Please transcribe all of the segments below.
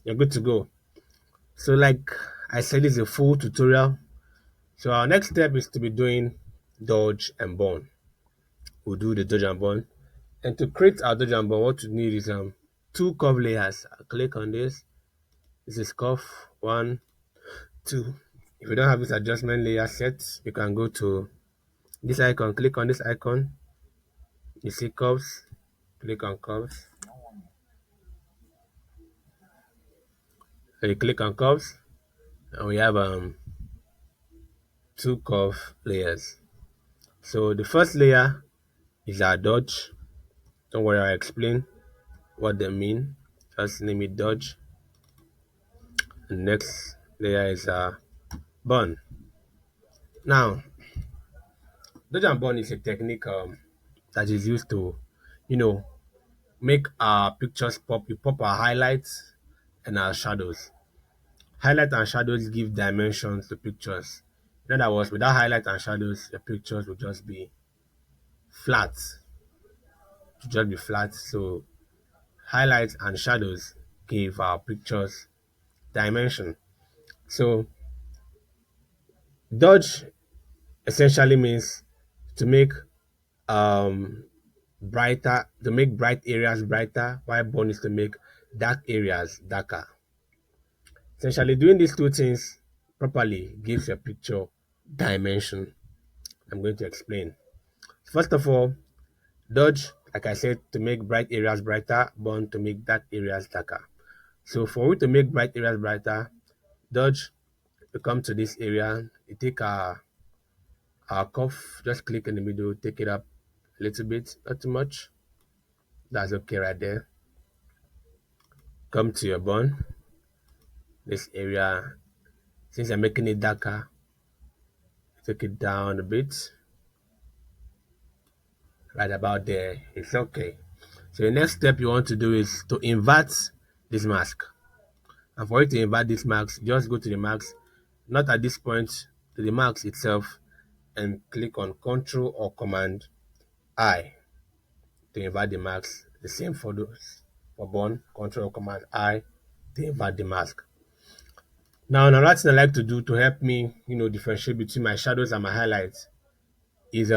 you're good to go. So like I said, it's a full tutorial. So our next step is to be doing dodge and burn. We'll do the dodge and burn. And to create our dodge and burn, what we need is two curve layers. I'll click on this. This is curve one, two. If you don't have this adjustment layer set, you can go to this icon, click on this icon. You see curves, click on curves. So you click on curves, and we have two curve layers. So the first layer is our dodge. Don't worry, I'll explain what they mean. Just name it dodge. And next layer is burn. Now, dodge and burn is a technique that is used to, you know, make our pictures pop. We pop our highlights and our shadows. Highlight and shadows give dimensions to pictures. In other words, without highlight and shadows, the pictures will just be flat. To just be flat. So highlights and shadows give our pictures dimension. So dodge essentially means to make um bright areas brighter, while burn is to make dark areas darker. Essentially, doing these two things properly gives your picture dimension. I'm going to explain. First of all, dodge, like I said, to make bright areas brighter, burn to make dark areas darker. So for we to make bright areas brighter, dodge, we come to this area, you take our cuff, just click in the middle, take it up a little bit, not too much. That's okay right there. Come to your burn, this area, since I'm making it darker, take it down a bit, right about there, it's okay. So the next step you want to do is to invert this mask. And for you to invert this mask, just go to the mask, not at this point, to the mask itself, and click on Ctrl or Command I to invert the mask. The same for those for burn, Ctrl or Command I to invert the mask. Now, another thing I like to do to help me, differentiate between my shadows and my highlights is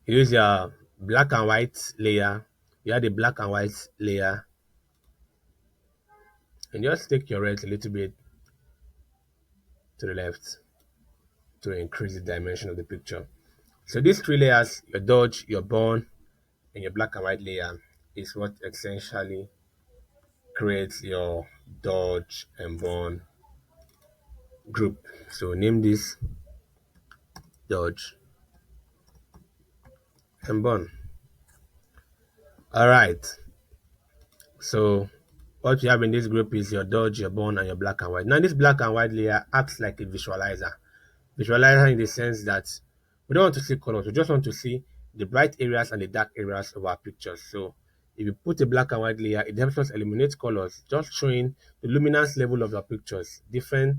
use your black and white layer. You add the black and white layer, and just take your red a little bit to the left to increase the dimension of the picture. So these three layers, your dodge, your burn, and your black and white layer, is what essentially creates your dodge and burn group. So name this dodge and burn. All right. So what you have in this group is your dodge, your burn, and your black and white. Now this black and white layer acts like a visualizer. Visualizer in the sense that we don't want to see colors. We just want to see the bright areas and the dark areas of our pictures. So if you put a black and white layer, it helps us eliminate colors, just showing the luminance level of your pictures, different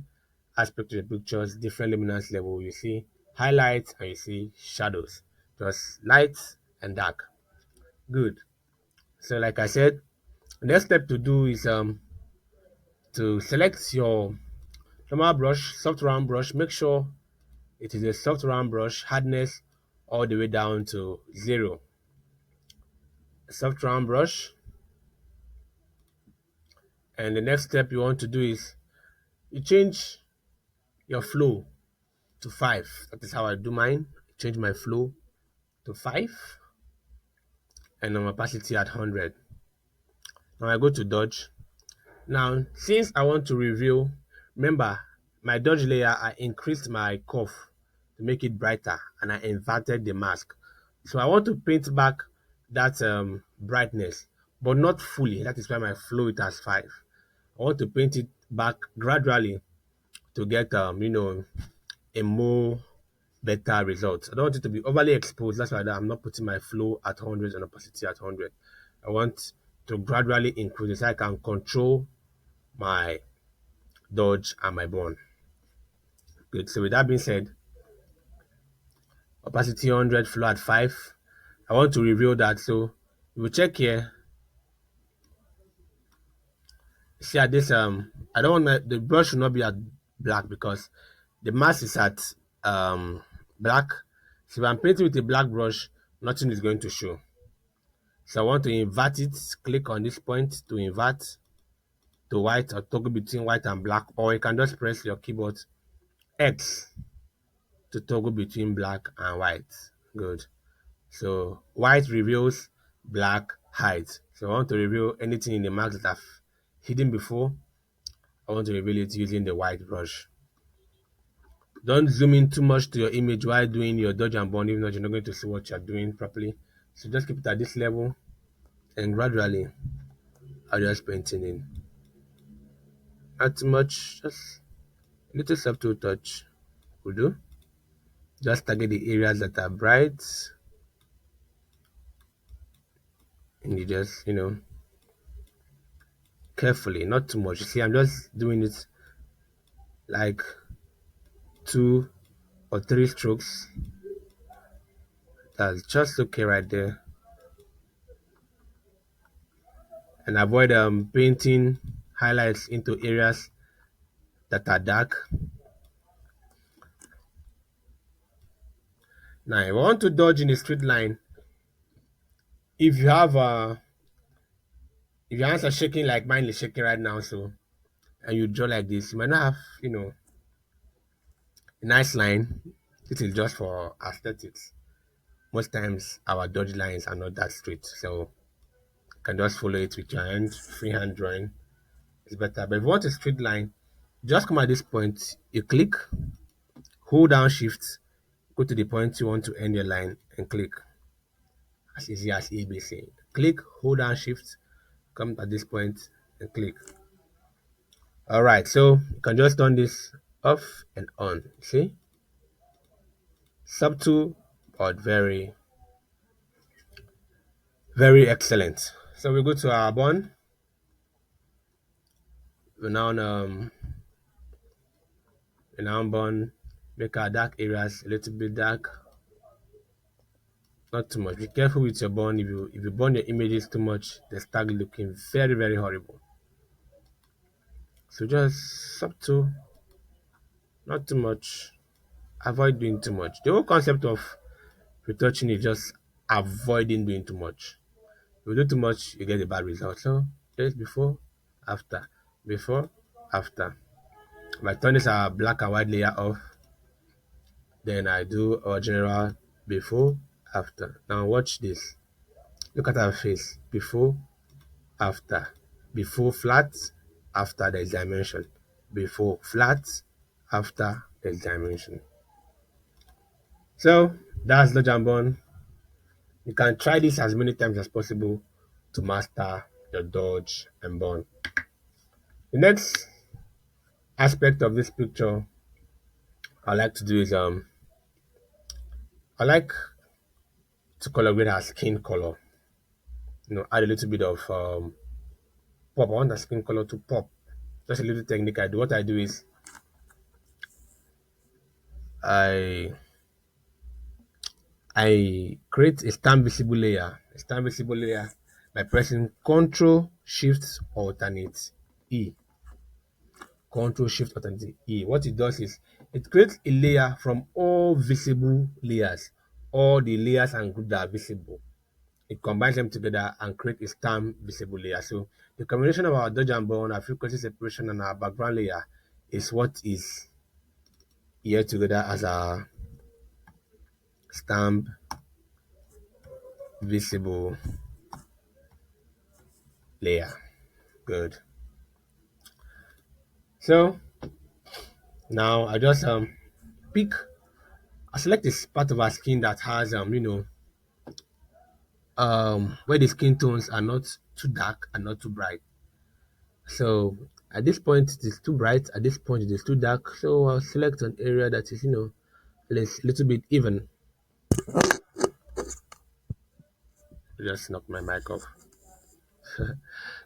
aspects of the pictures, different luminance level. You see highlights and you see shadows, just light and dark. Good. So like I said, the next step to do is to select your normal brush, soft round brush. Make sure it is a soft round brush, hardness all the way down to 0. A soft round brush. And the next step you want to do is you change your flow to 5. That is how I do mine. Change my flow to 5 and my opacity at 100. Now I go to dodge. Now, since I want to reveal, remember my dodge layer, I increased my curve to make it brighter and I inverted the mask. So I want to paint back that brightness, but not fully. That is why my flow it has 5. I want to paint it back gradually to get a more better result. I don't want it to be overly exposed. That's why I'm not putting my flow at 100 and opacity at 100. I want to gradually increase it so I can control my dodge and my burn. Good. So with that being said, opacity 100, flow at 5. I want to reveal that. So we will check here. See at this I don't want the brush should not be at black because the mask is at black. So if I'm painting with a black brush, nothing is going to show. So I want to invert it. Click on this point to invert to white or toggle between white and black, or you can just press your keyboard X to toggle between black and white. Good. So white reveals, black hides. So I want to reveal anything in the marks that I've hidden before. I want to reveal it using the white brush. Don't zoom in too much to your image while doing your dodge and burn, if not you're not going to see what you're doing properly. So just keep it at this level and gradually I'll just painting in. Not too much, just a little subtle touch will do. Just target the areas that are bright and you just, carefully, not too much. You see, I'm just doing it like 2 or 3 strokes. That's just okay right there. And avoid painting highlights into areas that are dark. Now, if you want to dodge in a straight line, if you have if your hands are shaking like mine is shaking right now, so and you draw like this, you might not have, a nice line. This is just for aesthetics. Most times our dodge lines are not that straight, so you can just follow it with your hand, freehand drawing is better. But if you want a straight line, just come at this point, you click, hold down shift, go to the point you want to end your line and click. As easy as ABC. Click, hold down shift, come at this point and click. Alright, so you can just turn this off and on. See? Subtle but very, very excellent. So we go to our bond. We now burn, make our dark areas a little bit dark. Not too much. Be careful with your burn. If you burn your images too much, they start looking very, very horrible. So just subtle, not too much. Avoid doing too much. The whole concept of retouching is just avoiding doing too much. If you do too much, you get a bad result. So just after, before, after. If I turn this black and white layer off, then I do our general before, after. Now watch this. Look at our face. Before, after. Before flat, after there's dimension. Before flat, after there's dimension. So that's the jambon. You can try this as many times as possible to master your dodge and burn. The next aspect of this picture I like to do is I like to colorate her skin color. Add a little bit of pop. I want the skin color to pop. Just a little technique I do. What I do is I I create a stamp visible layer. By pressing Ctrl Shift Alternate E. Ctrl Shift Alternate E. What it does is it creates a layer from all visible layers, all the layers and groups that are visible. It combines them together and create a stamp visible layer. So the combination of our dodge and burn, our frequency separation, and our background layer is what is here together as a stamp visible layer. Good. So now I just pick. I select this part of our skin that has where the skin tones are not too dark and not too bright. So at this point it is too bright, at this point it is too dark. So I'll select an area that is a little bit even. Just knock my mic off.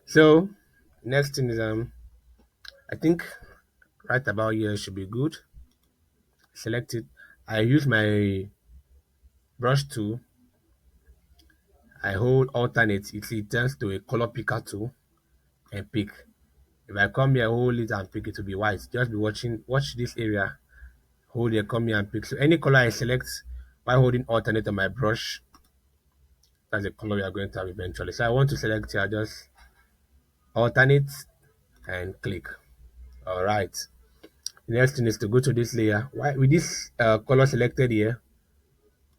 So next thing is I think right about here should be good. Select it. I use my brush tool. I hold alternate. It turns to a color picker tool and pick If I come here, hold it and pick, it to be white. Just be watch this area, hold it, come here and pick. So any color I select by holding alternate on my brush, that's the color we are going to have eventually. So I want to select here, just alternate and click. All right. The next thing is to go to this layer. With this color selected here,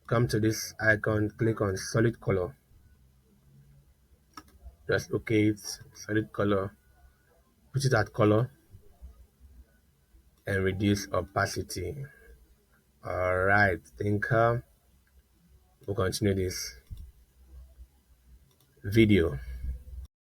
come to this icon, click on solid color. Just okay it, solid color, put it at color and reduce opacity. All right, think we'll continue this video.